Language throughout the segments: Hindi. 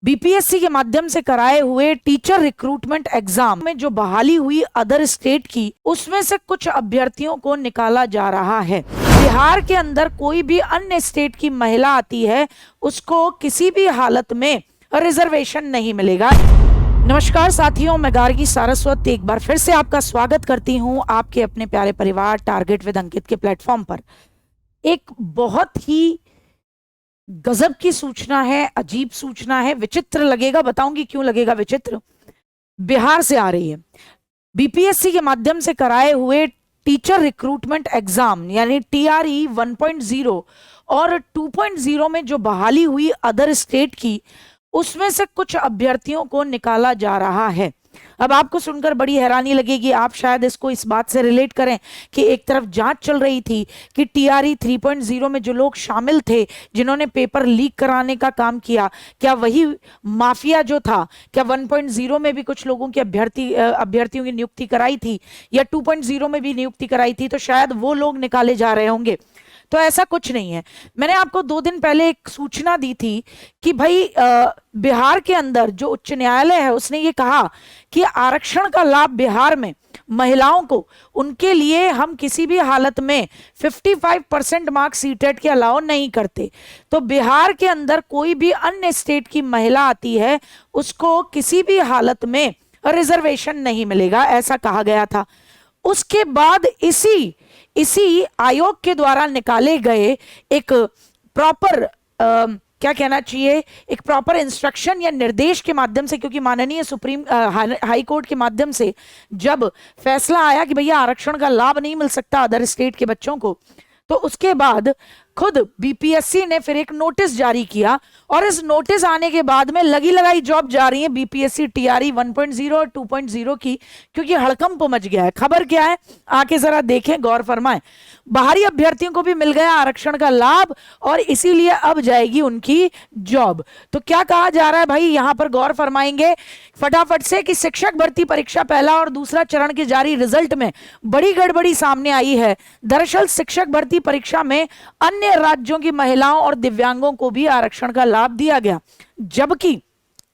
बीपीएससी के माध्यम से कराए हुए टीचर रिक्रूटमेंट एग्जाम में जो बहाली हुई अदर स्टेट की, उसमें से कुछ अभ्यर्थियों को निकाला जा रहा है। बिहार के अंदर कोई भी अन्य स्टेट की महिला आती है, उसको किसी भी हालत में रिजर्वेशन नहीं मिलेगा। नमस्कार साथियों, मैं गार्गी सारस्वत एक बार फिर से आपका स्वागत करती हूं आपके अपने प्यारे परिवार टारगेट विद अंकित के प्लेटफॉर्म पर। एक बहुत ही गजब की सूचना है, अजीब सूचना है, विचित्र लगेगा, बताऊंगी क्यों लगेगा विचित्र। बिहार से आ रही है। बीपीएससी के माध्यम से कराए हुए टीचर रिक्रूटमेंट एग्जाम यानी टीआरई 1.0 और 2.0 में जो बहाली हुई अदर स्टेट की, उसमें से कुछ अभ्यर्थियों को निकाला जा रहा है। अब आपको सुनकर बड़ी हैरानी लगेगी, आप शायद इसको इस बात से रिलेट करें कि एक तरफ जांच चल रही थी कि टीआरई 3.0 में जो लोग शामिल थे, जिन्होंने पेपर लीक कराने का काम किया, क्या वही माफिया जो था, क्या 1.0 में भी कुछ लोगों की अभ्यर्थियों की नियुक्ति कराई थी या 2.0 में भी नियुक्ति कराई थी, तो शायद वो लोग निकाले जा रहे होंगे। तो ऐसा कुछ नहीं है। मैंने आपको 2 दिन पहले एक सूचना दी थी कि भाई बिहार के अंदर जो उच्च न्यायालय है उसने ये कहा कि आरक्षण का लाभ बिहार में महिलाओं को, उनके लिए हम किसी भी हालत में 55% मार्क्स सीटेट के अलाउ नहीं करते। तो बिहार के अंदर कोई भी अन्य स्टेट की महिला आती है, उसको किसी भी हालत में रिजर्वेशन नहीं मिलेगा, ऐसा कहा गया था। उसके बाद इसी आयोग के द्वारा निकाले गए एक प्रॉपर क्या कहना चाहिए, एक प्रॉपर इंस्ट्रक्शन या निर्देश के माध्यम से, क्योंकि माननीय सुप्रीम हाई कोर्ट के माध्यम से जब फैसला आया कि भैया आरक्षण का लाभ नहीं मिल सकता अदर स्टेट के बच्चों को, तो उसके बाद खुद बीपीएससी ने फिर एक नोटिस जारी किया और इस नोटिस आने के बाद में लगी लगाई जॉब जा रही है बीपीएससी टीआरई 1.0 और 2.0 की, क्योंकि हड़कंप मच गया है। खबर क्या है, आके जरा देखें, गौर फरमाएं। बाहरी अभ्यर्थियों को भी मिल गया आरक्षण का लाभ और इसीलिए अब जाएगी उनकी जॉब। तो क्या कहा जा रहा है भाई, यहां पर गौर फरमाएंगे फटाफट से कि शिक्षक भर्ती परीक्षा पहला और दूसरा चरण के जारी रिजल्ट में बड़ी गड़बड़ी सामने आई है। दरअसल शिक्षक भर्ती परीक्षा में अन्य राज्यों की महिलाओं और दिव्यांगों को भी आरक्षण का लाभ दिया गया, जबकि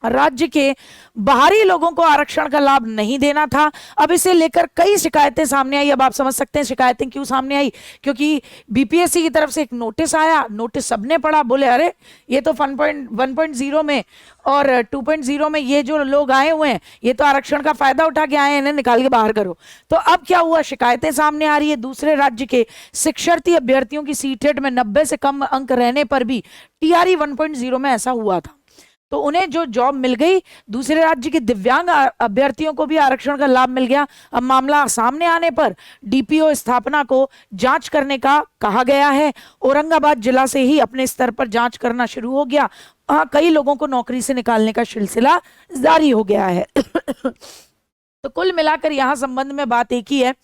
राज्य के बाहरी लोगों को आरक्षण का लाभ नहीं देना था। अब इसे लेकर कई शिकायतें सामने आई। अब आप समझ सकते हैं शिकायतें क्यों सामने आई, क्योंकि बीपीएससी की तरफ से एक नोटिस आया, नोटिस सबने पढ़ा, बोले अरे ये तो 1.0 में और 2.0 में ये जो लोग आए हुए हैं, ये तो आरक्षण का फायदा उठा के आए हैं, इन्हें निकाल के बाहर करो। तो अब क्या हुआ, शिकायतें सामने आ रही है। दूसरे राज्य के शिक्षार्थी अभ्यर्थियों की सीटेट में 90 से कम अंक रहने पर भी टीआरई 1.0 में ऐसा हुआ था, तो उन्हें जो जॉब मिल गई। दूसरे राज्य के दिव्यांग अभ्यर्थियों को भी आरक्षण का लाभ मिल गया। अब मामला सामने आने पर डीपीओ स्थापना को जांच करने का कहा गया है। औरंगाबाद जिला से ही अपने स्तर पर जांच करना शुरू हो गया। कई लोगों को नौकरी से निकालने का सिलसिला जारी हो गया है। तो कुल मिलाकर यहां संबंध में बात एक ही है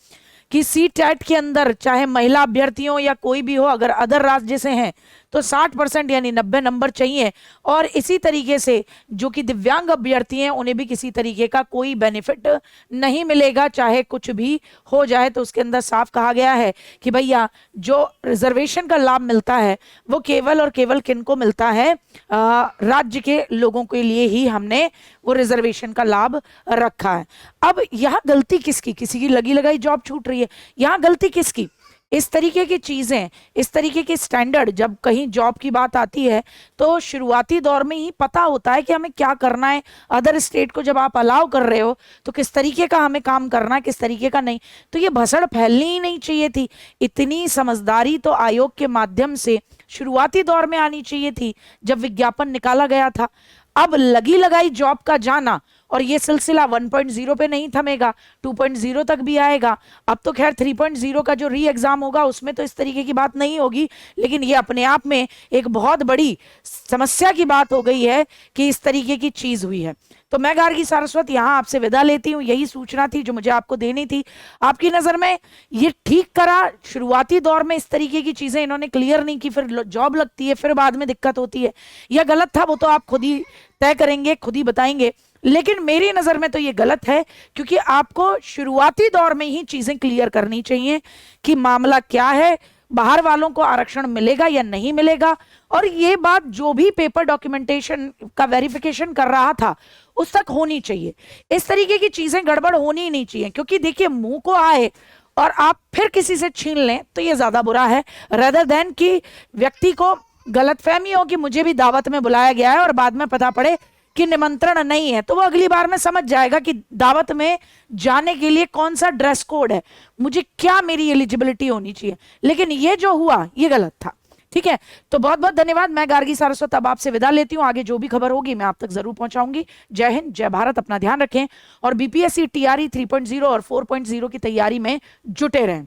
कि सीटेट के अंदर चाहे महिला अभ्यर्थियों या कोई भी हो, अगर अदर राज्य से हैं तो 60% यानी 90 नंबर चाहिए। और इसी तरीके से जो कि दिव्यांग अभ्यर्थी हैं, उन्हें भी किसी तरीके का कोई बेनिफिट नहीं मिलेगा, चाहे कुछ भी हो जाए। तो उसके अंदर साफ कहा गया है कि भैया जो रिजर्वेशन का लाभ मिलता है वो केवल और केवल किनको मिलता है, राज्य के लोगों के लिए ही हमने वो रिजर्वेशन का लाभ रखा है। अब यहाँ गलती किसकी, किसी की लगी लगाई जॉब छूट रही है, यहाँ गलती किसकी? इस तरीके की चीजें, इस तरीके के स्टैंडर्ड जब कहीं जॉब की बात आती है तो शुरुआती दौर में ही पता होता है कि हमें क्या करना है। अदर स्टेट को जब आप अलाउ कर रहे हो तो किस तरीके का हमें काम करना है, किस तरीके का नहीं। तो ये भसड़ फैलनी ही नहीं चाहिए थी। इतनी समझदारी तो आयोग के माध्यम से शुरुआती दौर में आनी चाहिए थी जब विज्ञापन निकाला गया था। अब लगी लगाई जॉब का जाना, और ये सिलसिला 1.0 पे नहीं थमेगा, 2.0 तक भी आएगा। अब तो खैर 3.0 का जो री एग्जाम होगा उसमें तो इस तरीके की बात नहीं होगी, लेकिन ये अपने आप में एक बहुत बड़ी समस्या की बात हो गई है कि इस तरीके की चीज हुई है। तो मैं गार्गी सारस्वत यहाँ आपसे विदा लेती हूँ। यही सूचना थी जो मुझे आपको देनी थी। आपकी नजर में ये ठीक करा, शुरुआती दौर में इस तरीके की चीजें इन्होंने क्लियर नहीं की, फिर जॉब लगती है, फिर बाद में दिक्कत होती है, या गलत था वो तो आप खुद ही तय करेंगे, खुद ही बताएंगे। लेकिन मेरी नजर में तो ये गलत है, क्योंकि आपको शुरुआती दौर में ही चीजें क्लियर करनी चाहिए कि मामला क्या है, बाहर वालों को आरक्षण मिलेगा या नहीं मिलेगा। और ये बात जो भी पेपर डॉक्यूमेंटेशन का वेरिफिकेशन कर रहा था उस तक होनी चाहिए। इस तरीके की चीजें गड़बड़ होनी ही नहीं चाहिए, क्योंकि देखिए मुंह को आए और आप फिर किसी से छीन लें तो ये ज्यादा बुरा है, रेदर देन कि व्यक्ति को गलतफहमी हो कि मुझे भी दावत में बुलाया गया है और बाद में पता पड़े कि निमंत्रण नहीं है। तो वो अगली बार में समझ जाएगा कि दावत में जाने के लिए कौन सा ड्रेस कोड है, मुझे क्या मेरी एलिजिबिलिटी होनी चाहिए। लेकिन ये जो हुआ ये गलत था। ठीक है, तो बहुत बहुत धन्यवाद। मैं गार्गी सारस्वत अब आपसे विदा लेती हूं। आगे जो भी खबर होगी मैं आप तक जरूर पहुंचाऊंगी। जय हिंद, जय भारत, अपना ध्यान रखें और बीपीएससी टीआरई 3.0 और 4.0 की तैयारी में जुटे रहें।